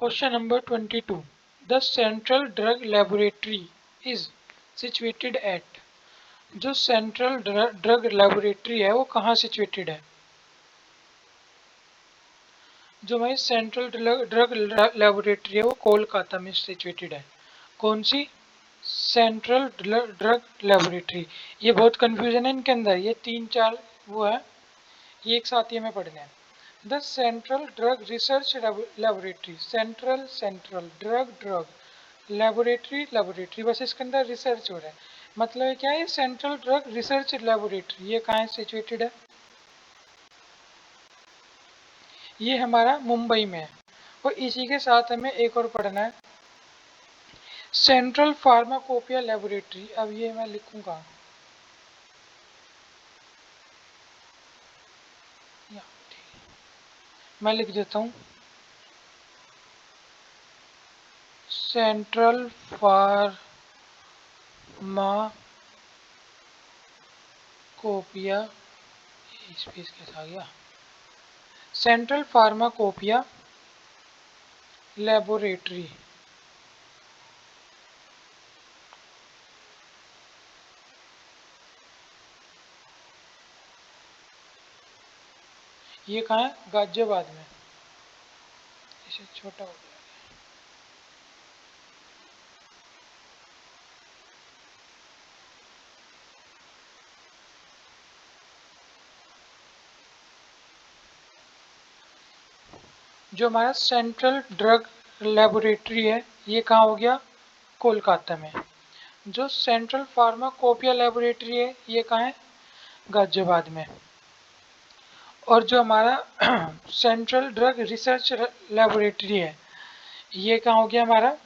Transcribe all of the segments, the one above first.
Question number 22. The Central Drug Laboratory is situated at. जो central drug laboratory है वो कहाँ सिचुएटेड है? जो हमारी सेंट्रल ड्रग लेबोरेटरी है वो कोलकाता में सिचुएटेड है। कौन सी? Central drug laboratory. ये बहुत कंफ्यूजन है इनके अंदर, ये 3-4 वो है, ये एक साथ ही हमें पढ़ने हैं। The central drug research laboratory, central drug laboratory, बस इसके अंदर रिसर्च हो रहा है। मतलब क्या है? सेंट्रल ड्रग रिसर्च लेबोरेटरी ये कहाँ सिचुएटेड है? ये हमारा मुंबई में है। और इसी के साथ हमें एक और पढ़ना है, सेंट्रल फार्माकोपिया लेबोरेटरी। अब ये मैं लिखूंगा, मैं लिख देता हूँ, सेंट्रल फार्माकोपिया, स्पेस कैसा आ गया, सेंट्रल फार्माकोपिया लेबोरेटरी। ये कहाँ है? गाजियाबाद में। इसे छोटा हो गया। जो हमारा सेंट्रल ड्रग लेबोरेटरी है ये कहाँ हो गया? कोलकाता में। जो सेंट्रल फार्माकोपिया लेबोरेटरी है ये कहाँ है? गाजियाबाद में। और जो हमारा सेंट्रल ड्रग रिसर्च लेबोरेटरी है ये कहाँ हो गया? हमारा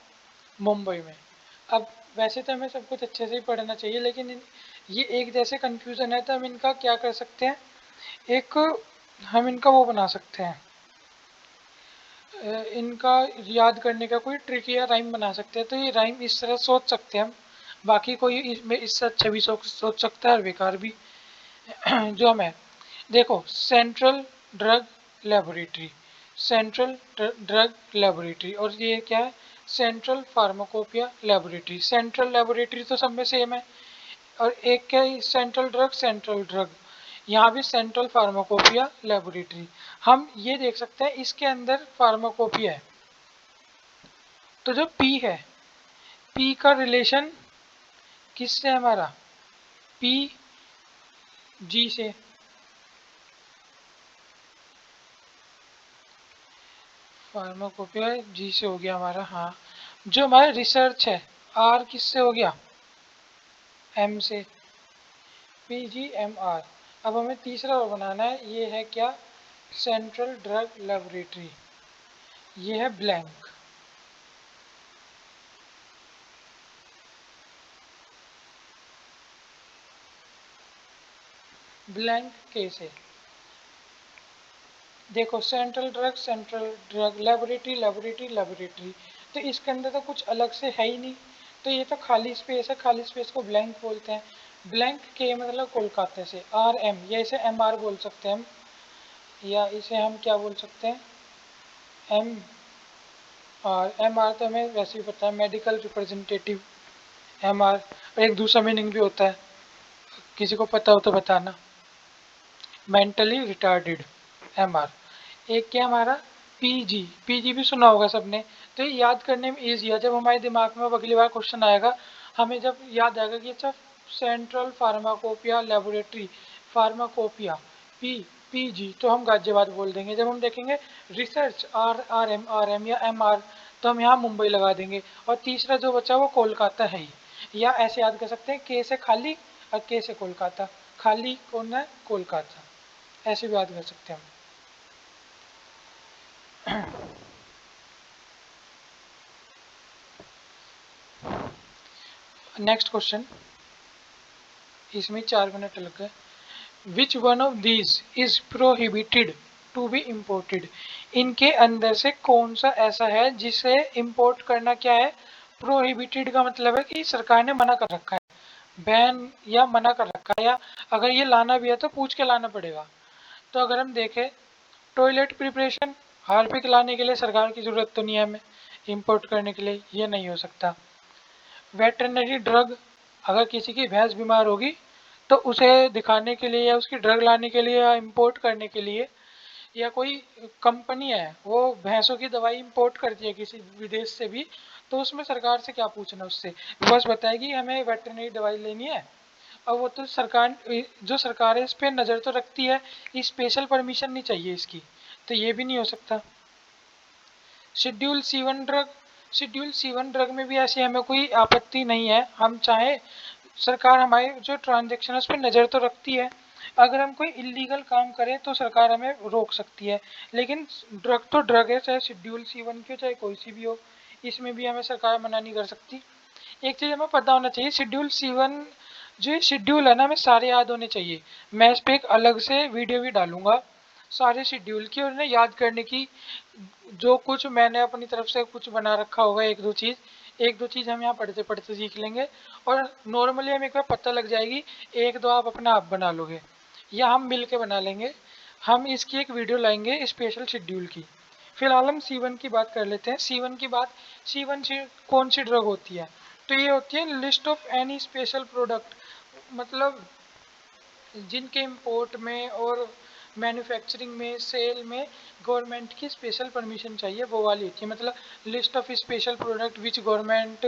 मुंबई में। अब वैसे तो हमें सब कुछ अच्छे से ही पढ़ना चाहिए, लेकिन ये एक जैसे कंफ्यूजन है तो हम इनका क्या कर सकते हैं, एक हम इनका वो बना सकते हैं, इनका याद करने का कोई ट्रिक या राइम बना सकते हैं। तो ये राइम इस तरह सोच सकते हैं हम, बाकी कोई इसमें इससे अच्छा भी सोच सकता है और बेकार भी। जो हमें देखो, central drug laboratory, central drug laboratory, और ये क्या है? Central pharmacopoeia laboratory. Central laboratory तो सब में सेम है, और एक क्या है? सेंट्रल ड्रग, यहाँ भी सेंट्रल फार्माकोपिया लेबोरेटरी। हम ये देख सकते हैं इसके अंदर फार्माकोपिया है, तो जो पी है, पी का रिलेशन किससे है हमारा? पी जी से। फार्माकोपिया जी से हो गया हमारा। हाँ, जो हमारा रिसर्च है आर किससे हो गया? एम से, पी जी एम आर। अब हमें तीसरा और बनाना है, ये है क्या? सेंट्रल ड्रग लेबोरेटरी, ये है ब्लैंक, ब्लैंक के से। देखो, सेंट्रल ड्रग लेबोरेटरी, तो इसके अंदर तो कुछ अलग से है ही नहीं, तो ये तो खाली स्पेस है, खाली स्पेस को ब्लैंक बोलते हैं। ब्लैंक के मतलब कोलकाता से। आर एम, या इसे एम आर बोल सकते हैं हम, या इसे हम क्या बोल सकते हैं? M R. एम आर तो हमें वैसे ही पता है, मेडिकल रिप्रेजेंटेटिव एम आर। और एक दूसरा मीनिंग भी होता है, किसी को पता हो तो बताना, मेंटली रिटार्डेड, एम आर। एक क्या हमारा? पीजी, पीजी भी सुना होगा सबने। तो ये याद करने में ईजी है, जब हमारे दिमाग में अगली बार क्वेश्चन आएगा हमें जब याद आएगा कि अच्छा central pharmacopoeia laboratory, pharmacopoeia, PG, तो हम गाजियाबाद बोल देंगे। जब हम देखेंगे रिसर्च आर एम या एम आर, तो हम यहाँ मुंबई लगा देंगे। और तीसरा जो बचा वो कोलकाता है ही। या ऐसे याद कर सकते हैं, के से खाली और के से कोलकाता, खाली कौन है? कोलकाता, ऐसे भी याद कर सकते हैं हम। नेक्स्ट क्वेश्चन, इसमें 4 मिनट लग गए। Which one of these is prohibited to be imported? इनके अंदर से कौन सा ऐसा है जिसे इंपोर्ट करना क्या है? प्रोहिबिटेड का मतलब है कि सरकार ने मना कर रखा है, बैन या मना कर रखा है, या अगर ये लाना भी है तो पूछ के लाना पड़ेगा। तो अगर हम देखें, टॉयलेट प्रिपरेशन, हार्पिक लाने के लिए सरकार की जरूरत तो नहीं है हमें, इंपोर्ट करने के लिए, ये नहीं हो सकता। वेटरनरी ड्रग, अगर किसी की भैंस बीमार होगी तो उसे दिखाने के लिए या उसकी ड्रग लाने के लिए या इंपोर्ट करने के लिए, या कोई कंपनी है वो भैंसों की दवाई इंपोर्ट करती है किसी विदेश से भी, तो उसमें सरकार से क्या पूछना, उससे बस बताएगी हमें वेटरनरी दवाई लेनी है। और वो तो सरकार, जो सरकार है इस पे नज़र तो रखती है, स्पेशल परमिशन नहीं चाहिए इसकी, तो ये भी नहीं हो सकता। शेड्यूल C1 ड्रग में भी ऐसी हमें कोई आपत्ति नहीं है, हम चाहे सरकार हमारे जो ट्रांजेक्शन है उस पर नज़र तो रखती है, अगर हम कोई इलीगल काम करें तो सरकार हमें रोक सकती है, लेकिन ड्रग तो ड्रग है, चाहे शेड्यूल C1 की हो चाहे कोई सी भी हो, इसमें भी हमें सरकार मना नहीं कर सकती। एक चीज़ हमें पता होना चाहिए, शेड्यूल C1 जो ये शेड्यूल है ना, हमें सारे याद होने चाहिए। मैं इस पर एक अलग से वीडियो भी डालूंगा सारे शेड्यूल की, और इन्हें याद करने की, जो कुछ मैंने अपनी तरफ से कुछ बना रखा होगा, एक दो चीज़ हम यहाँ पढ़ते पढ़ते सीख लेंगे, और नॉर्मली हमें एक बार पता लग जाएगी, एक दो आप अपना आप बना लोगे या हम मिल के बना लेंगे। हम इसकी एक वीडियो लाएंगे स्पेशल शेड्यूल की। फिलहाल हम C1 की बात कर लेते हैं। C1 की बात, C1 कौन सी ड्रग होती है, तो ये होती है list of any special product, मतलब जिनके इंपोर्ट में और मैन्युफैक्चरिंग में, सेल में गवर्नमेंट की स्पेशल परमिशन चाहिए, वो वाली होती है। मतलब list of special product which government,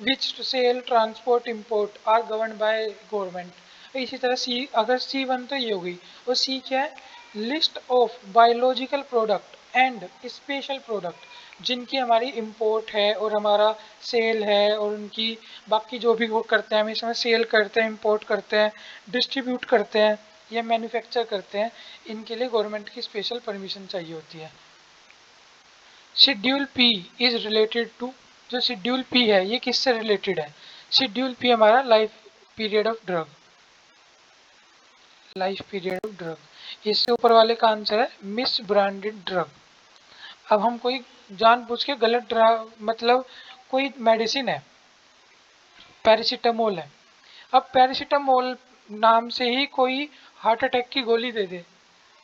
which sale, transport, import are govern by government. इसी तरह सी, अगर C1 तो ये हो गई, और सी क्या है, list of biological product and special product, जिनकी हमारी इंपोर्ट है और हमारा सेल है, और उनकी बाकी जो भी वो करते हैं, हम इसमें सेल करते हैं, इंपोर्ट करते हैं, डिस्ट्रीब्यूट करते हैं या मैन्युफैक्चर करते हैं, इनके लिए गवर्नमेंट की स्पेशल परमिशन चाहिए होती है। Schedule P is related to, जो शेड्यूल पी है ये किससे रिलेटेड है, शेड्यूल पी हमारा life period of drug, life period of drug, इससे ऊपर वाले का आंसर है मिस ब्रांडेड ड्रग। अब हम कोई जानबूझ के गलत ड्रग, मतलब कोई मेडिसिन है, पैरासीटामोल है, अब पैरासीटामोल नाम से ही कोई हार्ट अटैक की गोली दे दे,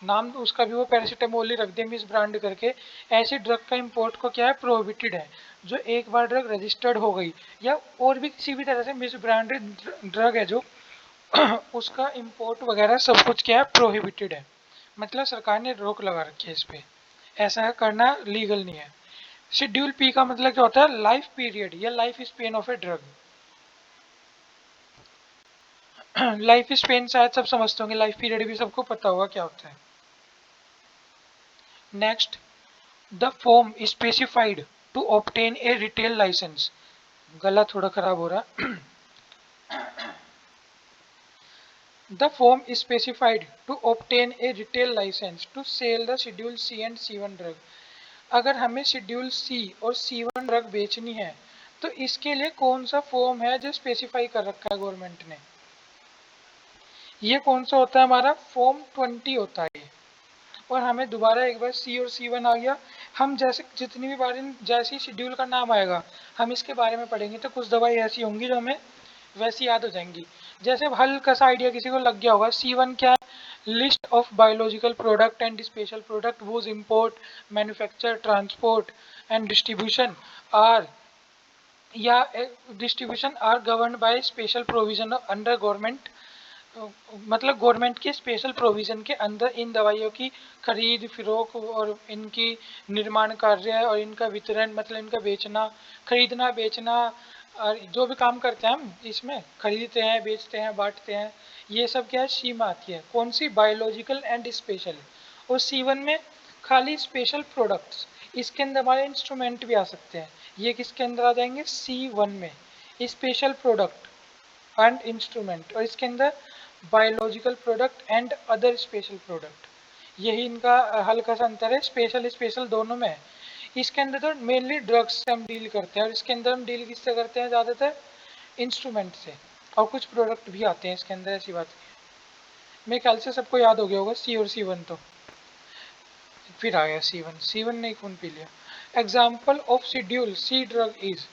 नाम उसका भी वो पैरासीटामोल ही रख दे मिस ब्रांड करके, ऐसी ड्रग का इंपोर्ट को क्या है, प्रोहिबिटेड है। जो एक बार ड्रग रजिस्टर्ड हो गई या और भी किसी भी तरह से मिस ब्रांडेड ड्रग है जो उसका इंपोर्ट वगैरह सब कुछ क्या है, प्रोहिबिटेड है, मतलब सरकार ने रोक लगा रखी है इस पे, ऐसा करना लीगल नहीं है। शेड्यूल पी का मतलब क्या होता है, लाइफ पीरियड या life span of a drug. Life span शायद सब समझते होंगे, लाइफ पीरियड भी सबको पता होगा क्या होता है। Next, the form specified to obtain a retail license, गला थोड़ा खराब हो रहा है। The form specified to obtain a retail license to sell the schedule C and C1 drug, अगर हमें शेड्यूल सी और C1 ड्रग बेचनी है तो इसके लिए कौन सा फॉर्म है जो स्पेसिफाई कर रखा है गवर्नमेंट ने, ये कौन सा होता है, हमारा फॉर्म 20 होता है। और हमें दोबारा एक बार C और C1 आ गया, हम जैसे जितनी भी बार जैसे ही शेड्यूल का नाम आएगा हम इसके बारे में पढ़ेंगे तो कुछ दवाई ऐसी होंगी जो हमें वैसी याद हो जाएंगी। जैसे हल्का सा आइडिया किसी को लग गया होगा, C1 क्या है, list of biological product and special product was import, manufacture, transport and distribution are, या distribution are govern by special provision under government, मतलब गवर्नमेंट के स्पेशल प्रोविजन के अंदर इन दवाइयों की खरीद फरोख और इनकी निर्माण कार्य और इनका वितरण, मतलब इनका बेचना, खरीदना बेचना, और जो भी काम करते हैं हम इसमें खरीदते हैं, बेचते हैं, बांटते हैं, ये सब क्या है, सी में आती है, कौन सी, बायोलॉजिकल एंड स्पेशल। और C1 में खाली स्पेशल प्रोडक्ट्स, इसके अंदर हमारे इंस्ट्रूमेंट भी आ सकते हैं, ये किसके अंदर आ जाएंगे, C1 में, स्पेशल प्रोडक्ट एंड इंस्ट्रूमेंट, और इसके अंदर biological product and other special product, यही इनका हल्का सा अंतर है, स्पेशल स्पेशल दोनों में है। इसके अंदर तो मेनली ड्रग्स से हम डील करते हैं, और इसके अंदर हम डील किससे करते हैं, ज़्यादातर इंस्ट्रूमेंट से, और कुछ प्रोडक्ट भी आते हैं इसके अंदर, ऐसी बात नहीं है। मेरे ख्याल से सबको याद हो गया होगा C और C1 तो, फिर आ गया C1 ने खून पी लिया। Example of schedule C drug is,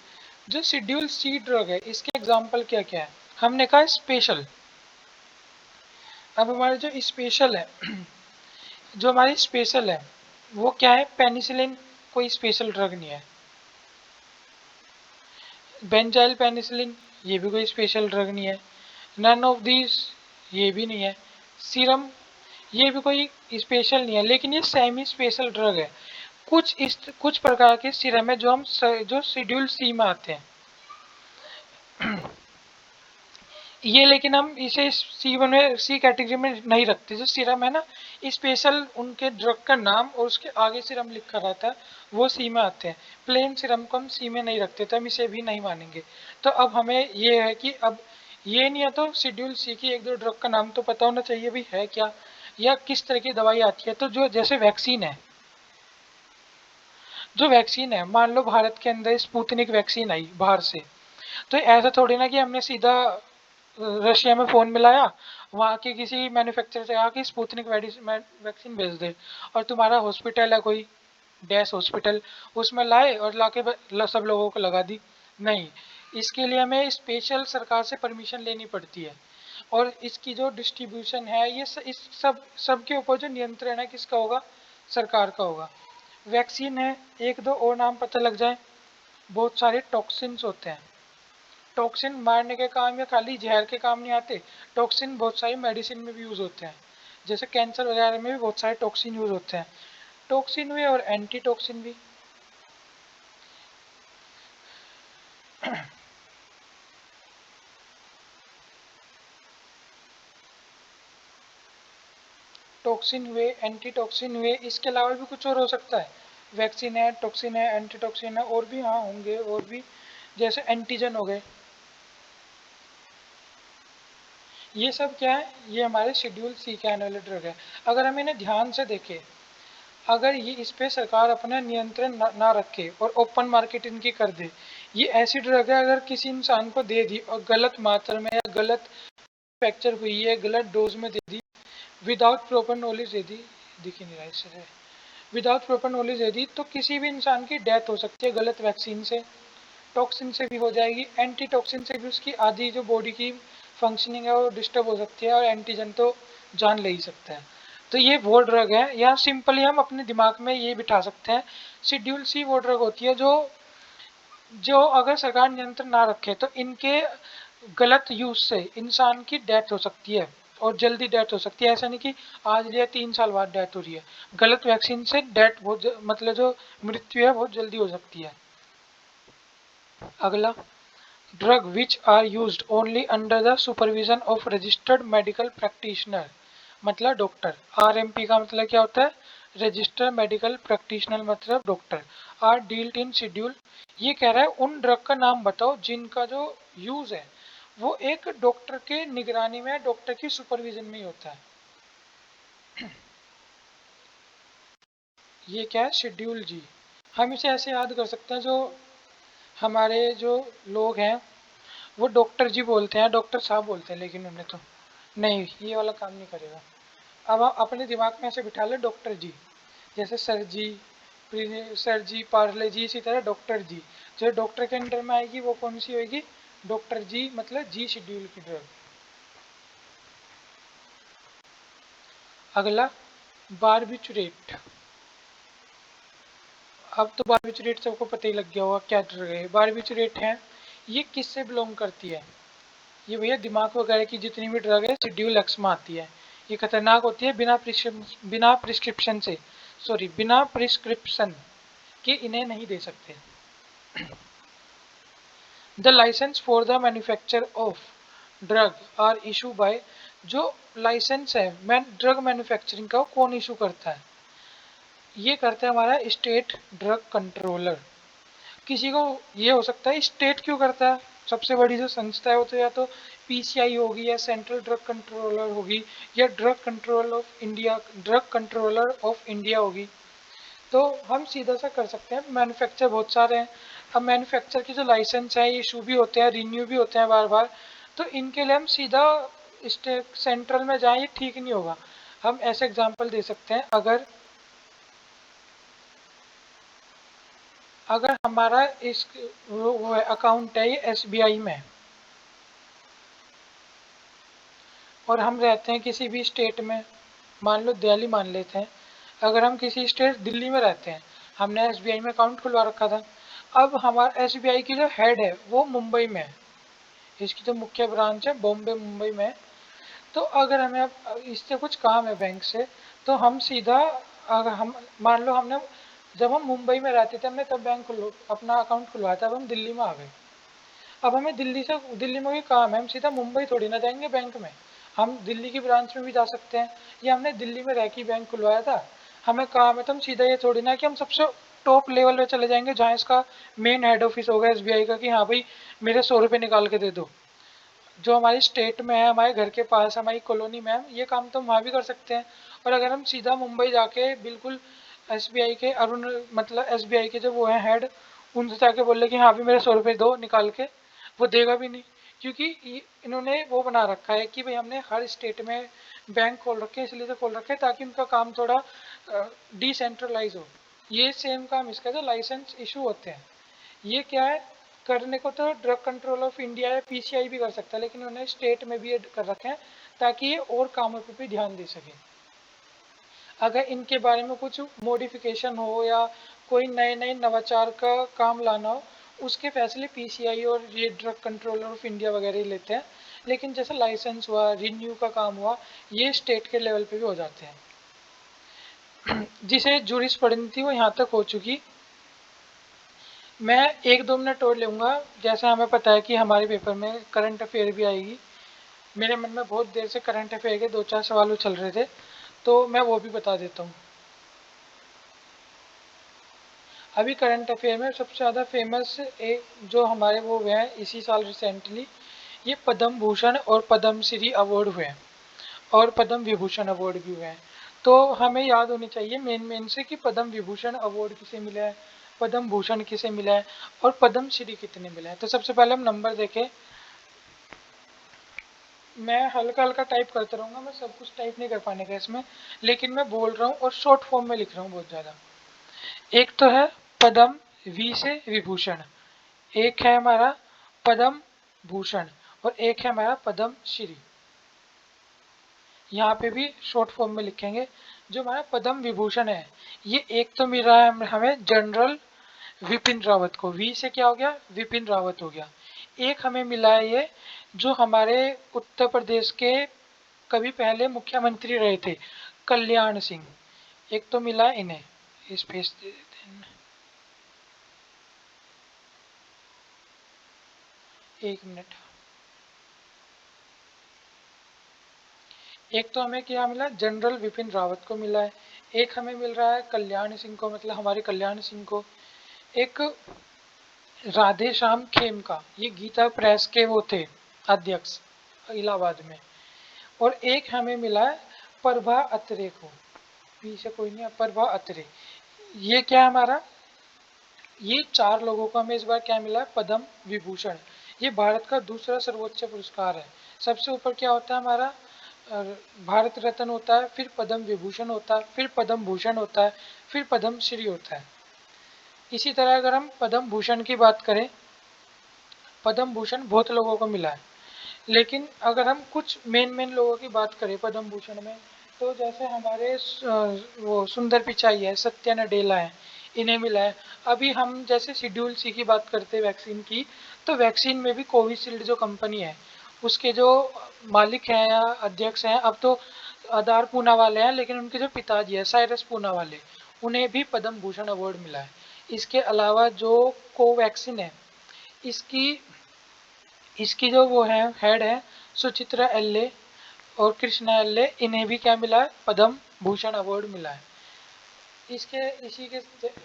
जो शेड्यूल C ड्रग है इसके एग्जाम्पल क्या क्या है, हमने कहा स्पेशल। अब हमारे जो स्पेशल है जो हमारी स्पेशल है वो क्या है, पेनिसिलिन कोई स्पेशल ड्रग नहीं है, बेंजाइल पेनिसिलिन, ये भी कोई स्पेशल ड्रग नहीं है। नन ऑफ दिस, ये भी नहीं है। सीरम, ये भी कोई स्पेशल नहीं है, लेकिन ये सेमी स्पेशल ड्रग है। कुछ प्रकार के सीरम है जो शेड्यूल सी में आते हैं। ये लेकिन हम इसे सी1 में, सी कैटेगरी में नहीं रखते। जो सीरम है ना, स्पेशल उनके ड्रग का नाम और उसके आगे सीरम लिखा रहता है, वो सी में आते हैं। प्लेन सीरम को हम सी में नहीं रखते, तो हम इसे भी नहीं मानेंगे। तो अब हमें ये है कि अब ये नहीं है तो शेड्यूल सी की एक दो ड्रग का नाम तो पता होना चाहिए भी है क्या, या किस तरह की दवाई आती है। तो जो जैसे वैक्सीन है, जो वैक्सीन है, मान लो भारत के अंदर स्पुतनिक वैक्सीन आई बाहर से, तो ऐसा थोड़ी ना कि हमने सीधा रशिया में फोन मिलाया, वहाँ के किसी मैन्युफैक्चरर से कहा कि स्पुतनिक वैक्सीन भेज दे, और तुम्हारा हॉस्पिटल है कोई डैश हॉस्पिटल, उसमें लाए और लाके सब लोगों को लगा दी। नहीं, इसके लिए हमें स्पेशल सरकार से परमिशन लेनी पड़ती है। और इसकी जो डिस्ट्रीब्यूशन है, इस सब के ऊपर जो नियंत्रण है किसका होगा, सरकार का होगा। वैक्सीन है, एक दो और नाम पता लग जाए। बहुत सारे टॉक्सिन्स होते हैं। टॉक्सिन मारने के काम या खाली जहर के काम नहीं आते। टॉक्सिन बहुत सारी मेडिसिन में भी यूज होते हैं, जैसे कैंसर वगैरह में भी बहुत सारे टॉक्सिन यूज होते हैं। टॉक्सिन भी और एंटी टॉक्सिन भी। टॉक्सिन हुए, एंटी टॉक्सिन हुए, इसके अलावा भी कुछ और हो सकता है। वैक्सीन है, टॉक्सिन है, एंटी टॉक्सिन है, और भी हाँ होंगे और भी, जैसे एंटीजन हो गए। ये सब क्या है, ये हमारे शेड्यूल सी के आने वाले ड्रग है। अगर हम इन्हें ध्यान से देखें, अगर ये इस पे सरकार अपना नियंत्रण ना रखे और ओपन मार्केट इनकी कर दे, ये ऐसी ड्रग है अगर किसी इंसान को दे दी और गलत मात्रा में या गलत फ्रैक्चर हुई है, गलत डोज में दे दी, विदाउट प्रॉपर नॉलेज दे दी, दिख ही नहीं रहा इससे है, विदाउट प्रॉपर नॉलेज दे दी, तो किसी भी इंसान की डेथ हो सकती है गलत वैक्सीन से। टॉक्सिन से भी हो जाएगी, एंटी टॉक्सिन से भी उसकी आधी जो बॉडी की फंक्शनिंग है वो डिस्टर्ब हो सकती है, और एंटीजन तो जान ले ही सकता है। तो ये वो ड्रग है, या सिंपली हम अपने दिमाग में ये बिठा सकते हैं, शेड्यूल सी वो ड्रग होती है जो जो अगर सरकार नियंत्रण ना रखे तो इनके गलत यूज से इंसान की डेथ हो सकती है, और जल्दी डेथ हो सकती है। ऐसा नहीं कि आज लिया 3 साल बाद डेथ हो रही है, गलत वैक्सीन से डेथ बहुत मतलब जो मृत्यु है बहुत जल्दी हो सकती है। अगला, drug which are used only under the supervision of registered medical practitioner, मतलब डॉक्टर। आरएमपी का मतलब क्या होता है, रजिस्टर्ड मेडिकल प्रैक्टिशनर मतलब doctor. Are dealt in schedule, ये कह रहा है उन ड्रग का नाम बताओ जिनका जो यूज है वो एक डॉक्टर के निगरानी में, डॉक्टर की सुपरविजन में ही होता है। ये क्या है, शेड्यूल जी। हम इसे ऐसे याद कर सकते हैं, जो हमारे जो लोग हैं वो डॉक्टर जी बोलते हैं, डॉक्टर साहब बोलते हैं, लेकिन उन्हें तो नहीं, ये वाला काम नहीं करेगा। अब आप अपने दिमाग में ऐसे बिठा ले डॉक्टर जी, जैसे सर जी, सर जी, पार्ले जी, इसी तरह डॉक्टर जी। जो डॉक्टर के अंडर में आएगी वो कौन सी होगी, डॉक्टर जी, मतलब जी शेड्यूल की ड्रग। अगला, बारबिचुरेट। अब तो बारबिचुरेट सबको पता ही लग गया होगा क्या ड्रग है। बारबिचुरेट है, ये किससे बिलोंग करती है, ये भैया दिमाग वगैरह की जितनी भी ड्रग है शेड्यूल एक्स में आती है। ये खतरनाक होती है, बिना प्रिस्क्रिप्शन से, सॉरी बिना प्रिस्क्रिप्शन के इन्हें नहीं दे सकते। The license for the manufacture of drug are issue by, जो लाइसेंस है ड्रग मैन्युफैक्चरिंग का, वो कौन इशू करता है, ये करता है हमारा स्टेट ड्रग कंट्रोलर। किसी को ये हो सकता है स्टेट क्यों करता है, सबसे बड़ी जो संस्था है वो तो या तो पीसीआई होगी, या सेंट्रल ड्रग कंट्रोलर होगी, या ड्रग कंट्रोलर ऑफ इंडिया होगी। तो हम सीधा सा कर सकते हैं, मैन्युफैक्चर बहुत सारे हैं। अब मैन्युफैक्चर की जो लाइसेंस है ये इशू भी होते हैं, रिन्यू भी होते हैं बार बार। तो इनके लिए हम सीधा स्टेट सेंट्रल में जाएं, ये ठीक नहीं होगा। हम ऐसे एग्जांपल दे सकते हैं, अगर अगर हमारा इस वो अकाउंट है ये एसबीआई में, और हम रहते हैं किसी भी स्टेट में, मान लो दिल्ली मान लेते हैं। अगर हम किसी स्टेट दिल्ली में रहते हैं, हमने एसबीआई में अकाउंट खुलवा रखा था, अब हमारा एसबीआई की जो हेड है वो मुंबई में है, इसकी जो मुख्य ब्रांच है बॉम्बे मुंबई में है। तो अगर हमें अब इससे कुछ काम है बैंक से, तो हम सीधा, अगर हम मान लो हमने, जब हम मुंबई में रहते थे हमने तब बैंक खुलो अपना अकाउंट खुलवाया था, अब हम दिल्ली में आ गए। अब हमें दिल्ली में भी काम है, हम सीधा मुंबई थोड़ी ना जाएंगे बैंक में, हम दिल्ली की ब्रांच में भी जा सकते हैं। या हमने दिल्ली में रह के बैंक खुलवाया था, हमें काम है, तो हम सीधा ये थोड़ी ना कि हम सबसे टॉप लेवल पे चले जाएंगे जहाँ इसका मेन हेड ऑफिस होगा एसबीआई का, कि हाँ भाई मेरे 100 रुपये निकाल के दे दो। जो हमारी स्टेट में है, हमारे घर के पास, हमारी कॉलोनी में है, ये काम तो हम वहाँ भी कर सकते हैं। और अगर हम सीधा मुंबई जाके बिल्कुल एसबीआई के अरुण, मतलब एसबीआई के जो वो हैं हेड, उनसे जाके बोल रहे कि हाँ भी मेरे 100 रुपये दो निकाल के, वो देगा भी नहीं। क्योंकि इन्होंने वो बना रखा है कि भाई हमने हर स्टेट में बैंक खोल रखे हैं, इसलिए तो खोल रखे हैं ताकि उनका काम थोड़ा डिसेंट्रलाइज हो। ये सेम काम इसका जो लाइसेंस इशू होते हैं, ये क्या है, करने को तो ड्रग कंट्रोल ऑफ इंडिया या पीसीआई भी कर सकता है, लेकिन उन्होंने स्टेट में भी ये कर रखे हैं ताकि ये और कामों पे भी ध्यान दे सके। अगर इनके बारे में कुछ मॉडिफिकेशन हो या कोई नए नए नवाचार का काम लाना हो, उसके फैसले पीसीआई और ये ड्रग कंट्रोलर ऑफ इंडिया वगैरह ही लेते हैं। लेकिन जैसे लाइसेंस हुआ, रिन्यू का काम हुआ, ये स्टेट के लेवल पे भी हो जाते हैं। जिसे जूरिस पढ़नी थी वो यहाँ तक हो चुकी। मैं एक दो मिनट और लूँगा, जैसे हमें पता है कि हमारे पेपर में करंट अफेयर भी आएगी। मेरे मन में बहुत देर से करंट अफेयर के दो चार सवाल चल रहे थे, तो मैं वो भी बता देता हूँ। अभी करंट अफेयर में सबसे ज़्यादा फेमस एक जो हमारे वो हुए हैं इसी साल रिसेंटली, ये पद्म भूषण और पद्म श्री अवार्ड हुए हैं, और पद्म विभूषण अवार्ड भी हुए हैं। तो हमें याद होनी चाहिए मेन मेन से कि पद्म विभूषण अवार्ड किसे मिला है, पद्म भूषण किसे मिला है, और पद्म श्री कितने मिला है। तो सबसे पहले हम नंबर देखें। मैं हल्का हल्का टाइप करता रहूँगा, मैं सब कुछ टाइप नहीं कर पाने का इसमें, लेकिन मैं बोल रहा हूँ और शॉर्ट फॉर्म में लिख रहा हूँ बहुत ज़्यादा। एक तो है पद्म वी से विभूषण, एक है हमारा पद्म भूषण, और एक है हमारा पद्म श्री। यहाँ पे भी शॉर्ट फॉर्म में लिखेंगे। जो हमारा पद्म विभूषण है, ये एक तो मिल रहा है हमें जनरल विपिन रावत को, वी से क्या हो गया, विपिन रावत हो गया। एक हमें मिला है ये जो हमारे उत्तर प्रदेश के कभी पहले मुख्यमंत्री रहे थे, कल्याण सिंह, एक तो मिला है इन्हें। स्पेस दे देते हैं, एक मिनट। एक तो हमें क्या मिला, जनरल विपिन रावत को मिला है, एक हमें मिल रहा है कल्याण सिंह को, मतलब हमारे कल्याण सिंह को। एक राधे श्याम खेमका, ये गीता प्रेस के वो थे अध्यक्ष इलाहाबाद में। और एक हमें मिला है प्रभा अत्रे को, पी से कोई नहीं, प्रभा अत्रे। ये क्या है हमारा, ये चार लोगों को हमें इस बार क्या मिला है, पद्म विभूषण। ये भारत का दूसरा सर्वोच्च पुरस्कार है। सबसे ऊपर क्या होता है हमारा, भारत रत्न होता है, फिर पद्म विभूषण होता है, फिर पद्म भूषण होता है, फिर पद्म श्री होता है। इसी तरह अगर हम पद्म भूषण की बात करें, पद्म भूषण बहुत लोगों को मिला है, लेकिन अगर हम कुछ मेन मेन लोगों की बात करें पद्म भूषण में, तो जैसे हमारे वो सुंदर पिचाई है, सत्या नडेला है, इन्हें मिला है। अभी हम जैसे शेड्यूल सी की बात करते हैं वैक्सीन की, तो वैक्सीन में भी कोविशील्ड जो कंपनी है उसके जो मालिक हैं या अध्यक्ष हैं, अब तो आधार पूना वाले हैं, लेकिन उनके जो पिताजी है साइरस पूना वाले, उन्हें भी पद्म भूषण अवार्ड मिला है। इसके अलावा जो कोवैक्सीन है, इसकी इसकी जो वो है हेड है सुचित्रा एल्ले और कृष्णा एल्ले, इन्हें भी क्या मिला है, पद्म भूषण अवार्ड मिला है। इसके इसी के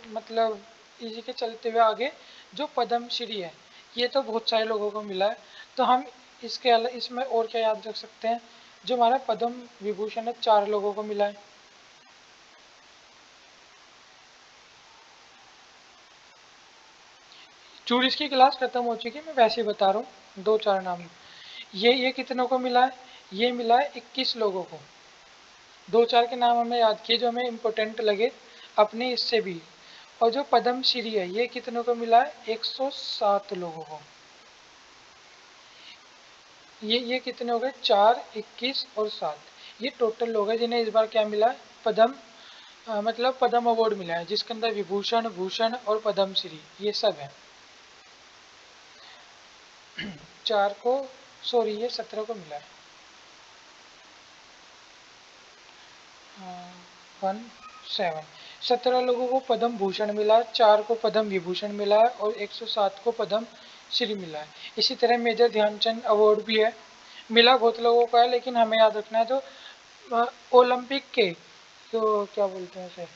मतलब इसी के चलते हुए आगे जो पद्म श्री है, ये तो बहुत सारे लोगों को मिला है। तो हम इसके इसमें और क्या याद रख सकते हैं, जो हमारा पद्म विभूषण है चार लोगों को मिला है। टूरिस्ट की क्लास खत्म हो चुकी है, मैं वैसे ही बता रहा हूँ दो चार नाम। ये कितनों को मिला है, ये मिला है 21 लोगों को। दो चार के नाम हमें याद किए जो हमें इम्पोर्टेंट लगे अपने इससे भी। और जो पद्म श्री है ये कितनों को मिला है, 107 लोगों को। ये कितने हो गए, 4, 21 और 7, ये टोटल लोग हैं जिन्हें इस बार क्या मिला है, पद्म मतलब पद्म अवार्ड मिला है, जिसके अंदर विभूषण, भूषण और पद्मश्री ये सब है। 4 को, सॉरी ये 17 को मिला है। 17 17 लोगों को पद्म भूषण मिला, 4 को पद्म विभूषण मिला है और 107 को पद्म श्री मिला है। इसी तरह मेजर ध्यानचंद अवार्ड भी है, मिला बहुत लोगों का है, लेकिन हमें याद रखना है जो ओलंपिक के, तो क्या बोलते हैं उसे,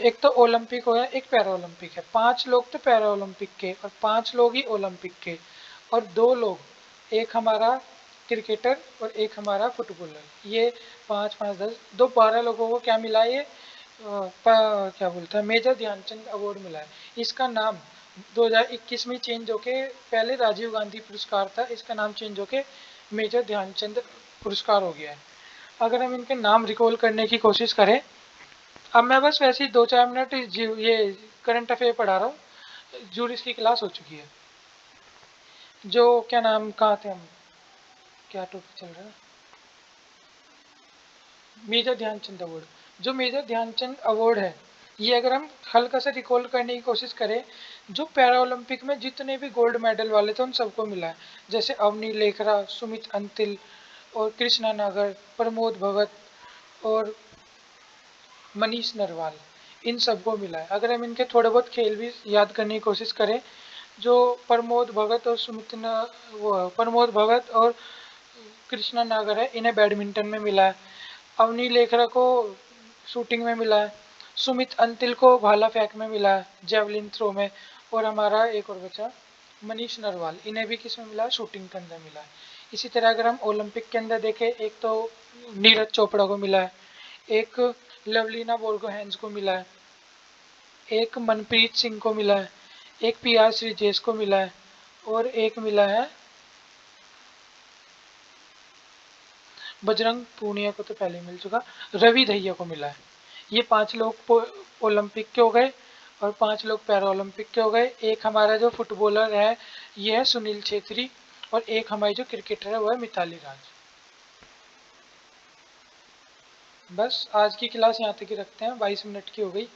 एक तो ओलंपिक हो गया, एक पैरा ओलंपिक है। 5 लोग तो पैरा ओलंपिक के और 5 लोग ही ओलंपिक के, और 2 लोग, एक हमारा क्रिकेटर और एक हमारा फुटबॉलर। ये 5 5 10 दो 12 लोगों को क्या मिला, ये क्या बोलते हैं मेजर ध्यानचंद अवार्ड मिला है। इसका नाम 2021 में चेंज होके, पहले राजीव गांधी पुरस्कार था, इसका नाम चेंज होके मेजर ध्यानचंद पुरस्कार हो गया है। अगर हम इनके नाम रिकॉल करने की कोशिश करें, अब मैं बस वैसे ही 2 4 मिनट ये करंट अफेयर पढ़ा रहा हूँ, जूरिस की क्लास हो चुकी है। जो क्या नाम, कहाँ थे हम, क्या टॉपिक चल रहा है, मेजर ध्यानचंद अवार्ड। जो मेजर ध्यानचंद अवार्ड है, ये अगर हम हल्का सा रिकॉल करने की कोशिश करें, जो पैरा ओलंपिक में जितने भी गोल्ड मेडल वाले थे उन सबको मिला है। जैसे अवनी लेखरा, सुमित अंतिल और कृष्णा नागर, प्रमोद भगत और मनीष नरवाल, इन सबको मिला है। अगर हम इनके थोड़े बहुत खेल भी याद करने की कोशिश करें, जो प्रमोद भगत और प्रमोद भगत और कृष्णा नागर है, इन्हें बैडमिंटन में मिला है। अवनी लेखरा को शूटिंग में मिला है, सुमित अंतिल को भाला फेंक में मिला है, जेवलिन थ्रो में, और हमारा एक और बचा मनीष नरवाल, इन्हें भी किस में मिला है, शूटिंग के अंदर मिला है। इसी तरह अगर हम ओलंपिक के अंदर देखें, एक तो नीरज चोपड़ा को मिला है, एक लवलीना बोरगोहेंस को मिला है, एक मनप्रीत सिंह को मिला है, एक पी आर श्रीजेश को मिला है, और एक मिला है बजरंग पूनिया को, तो पहले मिल चुका, रवि दहिया को मिला है। ये 5 लोग ओलंपिक के हो गए और 5 लोग पैरा ओलंपिक के हो गए। एक हमारा जो फुटबॉलर है ये है सुनील छेत्री, और एक हमारी जो क्रिकेटर है वो है मिताली राज। बस आज की क्लास यहाँ तक ही रखते हैं, 22 मिनट की हो गई।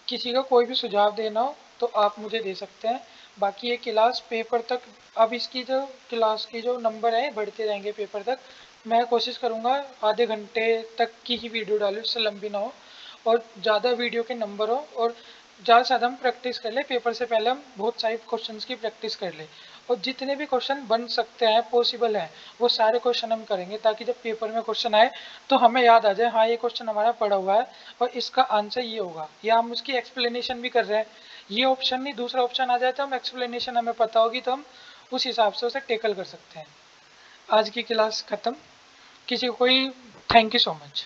किसी का कोई भी सुझाव देना हो तो आप मुझे दे सकते हैं। बाकी ये क्लास पेपर तक, अब इसकी जो क्लास की जो नंबर है बढ़ते रहेंगे पेपर तक। मैं कोशिश करूँगा आधे घंटे तक की ही वीडियो डालूँ, इससे लंबी ना हो, और ज़्यादा वीडियो के नंबर हो, और ज़्यादा से ज़्यादा हम प्रैक्टिस कर ले। पेपर से पहले हम बहुत सारे क्वेश्चंस की प्रैक्टिस कर ले, और जितने भी क्वेश्चन बन सकते हैं, पॉसिबल हैं, वो सारे क्वेश्चन हम करेंगे, ताकि जब पेपर में क्वेश्चन आए तो हमें याद आ जाए, हाँ ये क्वेश्चन हमारा पड़ा हुआ है और इसका आंसर ये होगा, या हम उसकी एक्सप्लेनेशन भी कर रहे हैं। ये ऑप्शन नहीं, दूसरा ऑप्शन आ जाए तो हम एक्सप्लेनेशन हमें पता होगी तो हम उस हिसाब से उसे टेकल कर सकते हैं। आज की क्लास खत्म। किसी को कोई, थैंक यू सो मच।